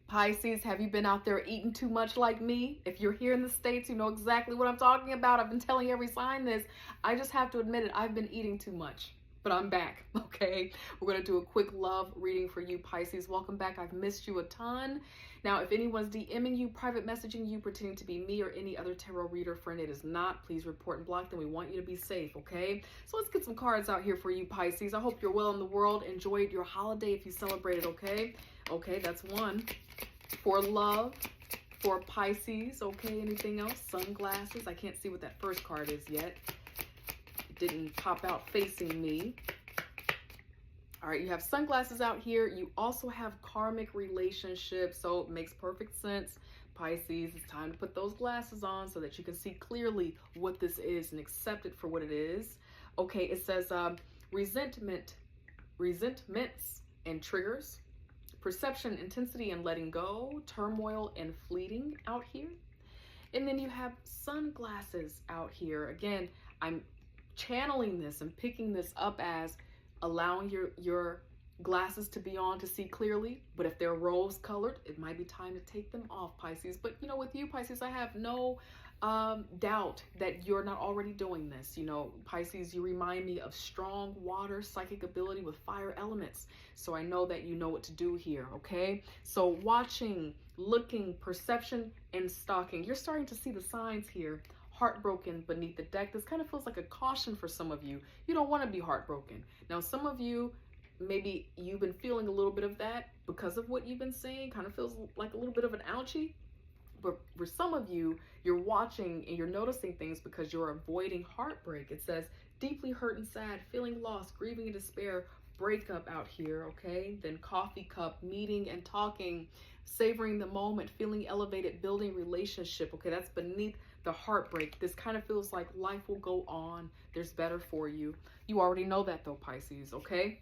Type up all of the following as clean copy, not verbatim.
Pisces, have you been out there eating too much like me? If you're here in the States, you know exactly what I'm talking about. I've been telling every sign this. I just have to admit it. I've been eating too much, but I'm back, okay? We're going to do a quick love reading for you, Pisces. Welcome back. I've missed you a ton. Now, if anyone's DMing you, private messaging you, pretending to be me or any other tarot reader friend, it is not. Please report and block them. We want you to be safe, okay? So let's get some cards out here for you, Pisces. I hope you're well in the world. Enjoyed your holiday if you celebrated, okay? Okay, that's one. For love, for Pisces, okay, anything else? Sunglasses, I can't see what that first card is yet. It didn't pop out facing me. All right, you have sunglasses out here. You also have karmic relationships, so it makes perfect sense. Pisces, it's time to put those glasses on so that you can see clearly what this is and accept it for what it is. Okay, it says resentments and triggers. Perception, intensity, and letting go, turmoil and fleeting out here. And then you have sunglasses out here. Again, I'm channeling this and picking this up as allowing your glasses to be on to see clearly. But if they're rose colored, it might be time to take them off, Pisces. But you know, with you, Pisces, I have no doubt that you're not already doing this. You know, Pisces, you remind me of strong water psychic ability with fire elements. So I know that you know what to do here, okay? So watching, looking, perception, and stalking. You're starting to see the signs here. Heartbroken beneath the deck. This kind of feels like a caution for some of you. You don't want to be heartbroken. Now, some of you, maybe you've been feeling a little bit of that because of what you've been seeing. Kind of feels like a little bit of an ouchie. But for some of you, you're watching and you're noticing things because you're avoiding heartbreak. It says deeply hurt and sad, feeling lost, grieving and despair, breakup out here, okay? Then coffee cup, meeting and talking, savoring the moment, feeling elevated, building relationship, okay? That's beneath the heartbreak. This kind of feels like life will go on. There's better for you. You already know that though, Pisces, okay?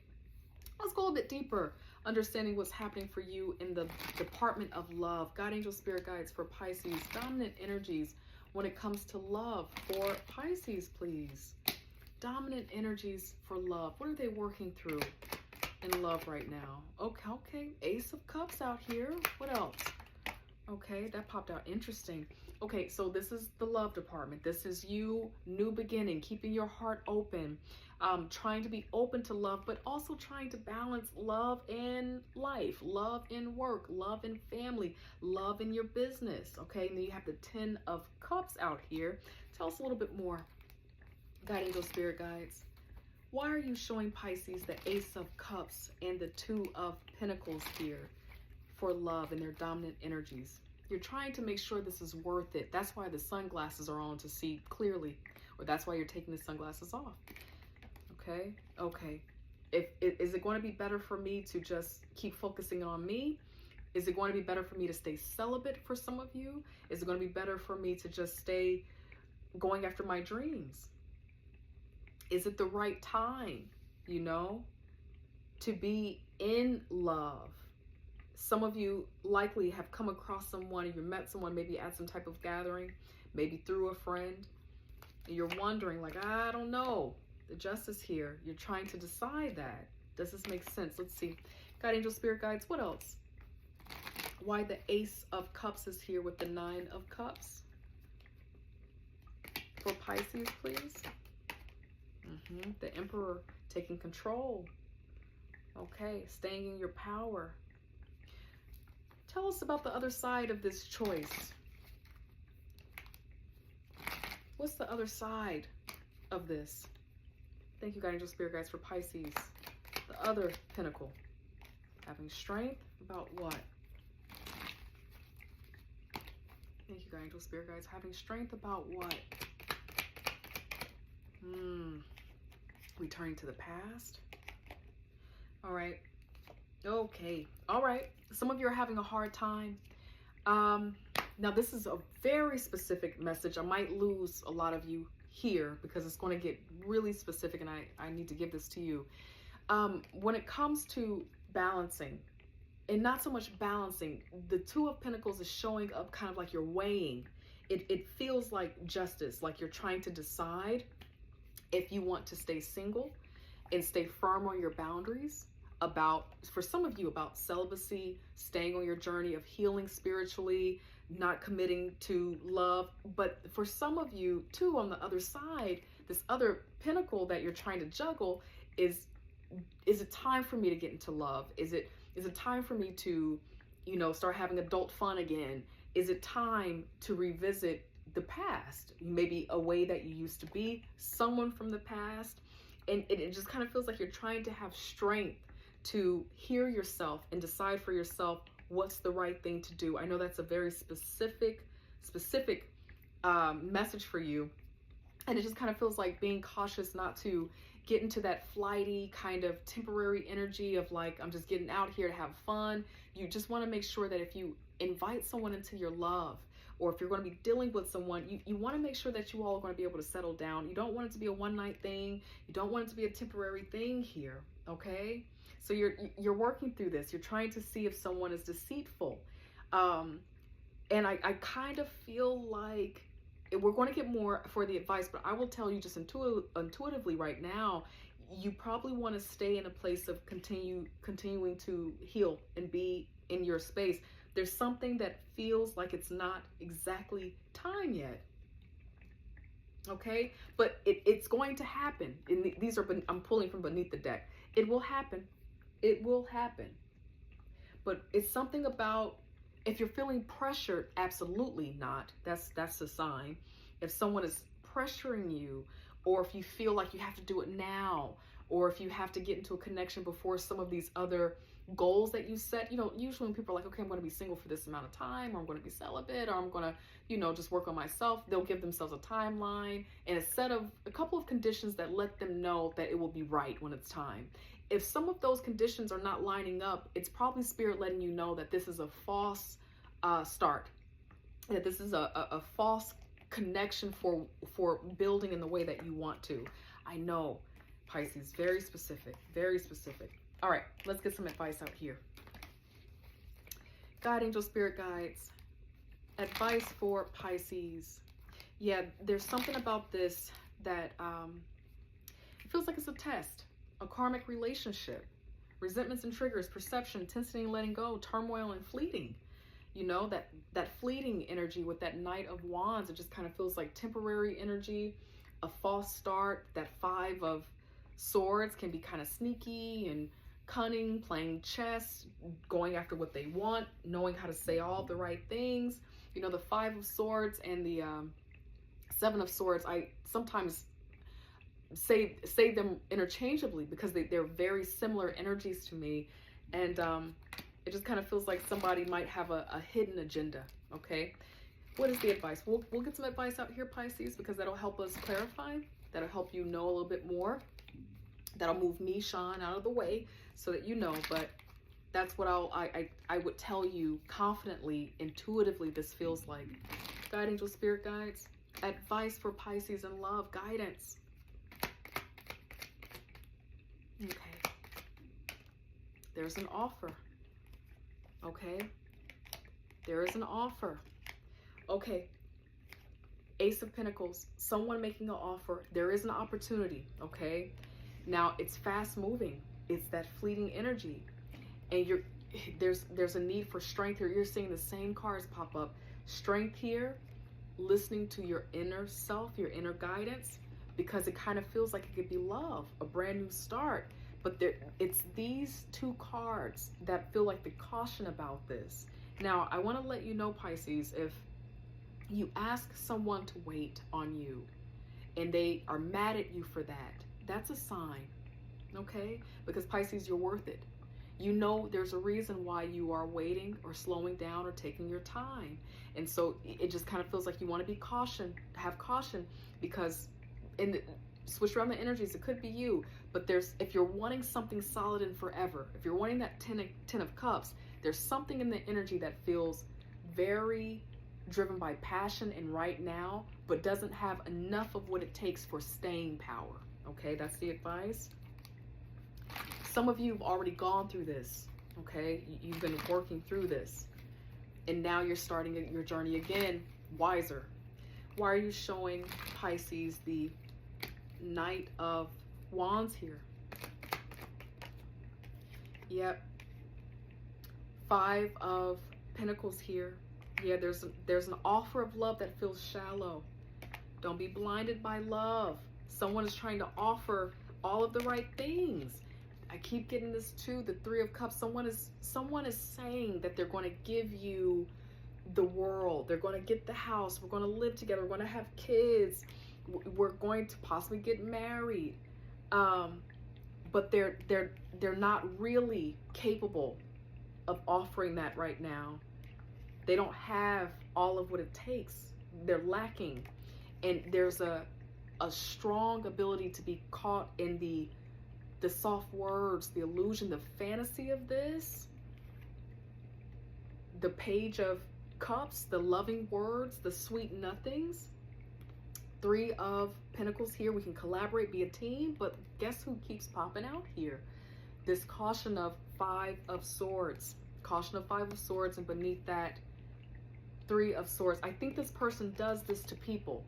Let's go a bit deeper, understanding what's happening for you in the department of love. God, angel, spirit guides for Pisces, dominant energies when it comes to love for Pisces, please. Dominant energies for love. What are they working through in love right now? Okay. Ace of Cups out here. What else? Okay, that popped out. Interesting. Okay, so this is the love department. This is you, new beginning, keeping your heart open, trying to be open to love, but also trying to balance love and life, love and work, love and family, love in your business. Okay, and then you have the 10 of Cups out here. Tell us a little bit more, God, angel, spirit guides. Why are you showing Pisces the Ace of Cups and the 2 of Pentacles here for love and their dominant energies? You're trying to make sure this is worth it. That's why the sunglasses are on, to see clearly, or that's why you're taking the sunglasses off. Okay. Is it going to be better for me to just keep focusing on me? Is it going to be better for me to stay celibate for some of you? Is it going to be better for me to just stay going after my dreams? Is it the right time, you know, to be in love? Some of you likely have come across someone, or you met someone maybe at some type of gathering, maybe through a friend, and you're wondering, like, I don't know, the Justice here. You're trying to decide that. Does this make sense? Let's see. God, angel, spirit guides. What else? Why the Ace of Cups is here with the 9 of Cups for Pisces, please. The Emperor taking control. Okay, staying in your power. Tell us about the other side of this choice. What's the other side of this? Thank you, God, angel, spirit guides for Pisces. The other pentacle. Having strength about what? Thank you, God, angel, spirit guides. Having strength about what? Returning to the past. All right. Okay. All right. Some of you are having a hard time. Now, this is a very specific message. I might lose a lot of you here because it's going to get really specific, and I need to give this to you. When it comes to balancing, and not so much balancing, the 2 of Pentacles is showing up kind of like you're weighing. It feels like justice, like you're trying to decide if you want to stay single and stay firm on your boundaries, about, for some of you, about celibacy, staying on your journey of healing spiritually, not committing to love. But for some of you too, on the other side, this other pinnacle that you're trying to juggle is it time for me to get into love? Is it time for me to, start having adult fun again? Is it time to revisit the past? Maybe a way that you used to be, someone from the past. And it just kind of feels like you're trying to have strength to hear yourself and decide for yourself what's the right thing to do. I know that's a very specific message for you. And it just kind of feels like being cautious not to get into that flighty kind of temporary energy of like, I'm just getting out here to have fun. You just want to make sure that if you invite someone into your love, or if you're going to be dealing with someone, you want to make sure that you all are going to be able to settle down. You don't want it to be a one-night thing. You don't want it to be a temporary thing here, okay? So you're working through this. You're trying to see if someone is deceitful. And I kind of feel like we're going to get more for the advice, but I will tell you just intuitively right now, you probably want to stay in a place of continuing to heal and be in your space. There's something that feels like it's not exactly time yet. Okay, but it's going to happen. And these are, I'm pulling from beneath the deck. It will happen. It will happen. But it's something about, if you're feeling pressured, absolutely not. That's a sign. If someone is pressuring you, or if you feel like you have to do it now, or if you have to get into a connection before some of these other goals that you set, usually when people are like, okay, I'm going to be single for this amount of time, or I'm going to be celibate, or I'm going to, just work on myself, they'll give themselves a timeline and a couple of conditions that let them know that it will be right when it's time. If some of those conditions are not lining up, it's probably spirit letting you know that this is a false start, that this is a false connection for building in the way that you want to. I know, Pisces, very specific, very specific. All right, let's get some advice out here. God, angel, spirit guides, advice for Pisces. Yeah, there's something about this that it feels like it's a test, a karmic relationship, resentments and triggers, perception, intensity and letting go, turmoil and fleeting. That fleeting energy with that Knight of Wands, it just kind of feels like temporary energy, a false start. That Five of Swords can be kind of sneaky and cunning, playing chess, going after what they want, knowing how to say all the right things. The Five of Swords and the Seven of Swords, I sometimes say them interchangeably because they're very similar energies to me. And it just kind of feels like somebody might have a hidden agenda, okay? What is the advice? We'll get some advice out here, Pisces, because that'll help us clarify. That'll help you know a little bit more. That'll move me, Sean, out of the way so that you know. But that's what I would tell you confidently, intuitively, this feels like. God, angel, spirit guides, advice for Pisces in love, guidance. Okay. There's an offer. Okay. There is an offer. Okay. Ace of Pentacles, someone making an offer. There is an opportunity, okay? Now, it's fast moving. It's that fleeting energy. And there's a need for strength here. You're seeing the same cards pop up. Strength here, listening to your inner self, your inner guidance, because it kind of feels like it could be love, a brand new start. But it's these two cards that feel like the caution about this. Now, I want to let you know, Pisces, if you ask someone to wait on you and they are mad at you for that, that's a sign, okay? Because Pisces, you're worth it. There's a reason why you are waiting or slowing down or taking your time. And so it just kind of feels like you want to be have caution, because switch around the energies, it could be you, but if you're wanting something solid and forever, if you're wanting that 10 of Cups, there's something in the energy that feels very driven by passion and right now, but doesn't have enough of what it takes for staying power. Okay, that's the advice. Some of you have already gone through this, okay? You've been working through this, and now you're starting your journey again, wiser. Why are you showing Pisces the Knight of Wands here? Yep. 5 of Pentacles here. Yeah, there's an offer of love that feels shallow. Don't be blinded by love. Someone is trying to offer all of the right things. I keep getting this too, the 3 of Cups. Someone is saying that they're going to give you the world. They're going to get the house. We're going to live together. We're going to have kids. We're going to possibly get married. But they're not really capable of offering that right now. They don't have all of what it takes. They're lacking. And there's a strong ability to be caught in the soft words, the illusion, the fantasy of this. The Page of Cups, the loving words, the sweet nothings. 3 of Pentacles here. We can collaborate, be a team, but guess who keeps popping out here? This caution of 5 of Swords. Caution of 5 of Swords, and beneath that, 3 of Swords. I think this person does this to people.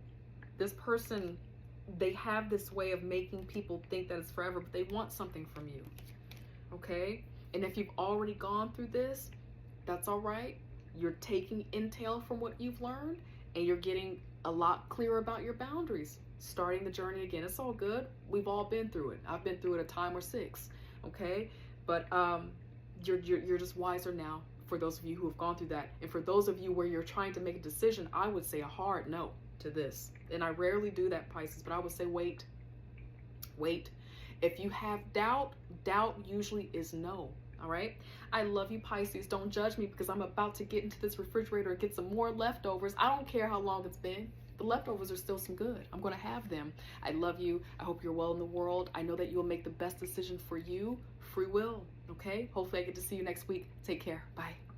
This person, they have this way of making people think that it's forever, but they want something from you. Okay? And if you've already gone through this, that's all right. You're taking intel from what you've learned, and you're getting a lot clearer about your boundaries. Starting the journey again. It's all good. We've all been through it. I've been through it a time or 6. Okay? But you're just wiser now, for those of you who have gone through that. And for those of you where you're trying to make a decision, I would say a hard no to this. And I rarely do that, Pisces, but I would say wait. Wait. If you have doubt, doubt usually is no. All right? I love you, Pisces. Don't judge me, because I'm about to get into this refrigerator and get some more leftovers. I don't care how long it's been. The leftovers are still some good. I'm going to have them. I love you. I hope you're well in the world. I know that you'll make the best decision for you. Free will. Okay? Hopefully I get to see you next week. Take care. Bye.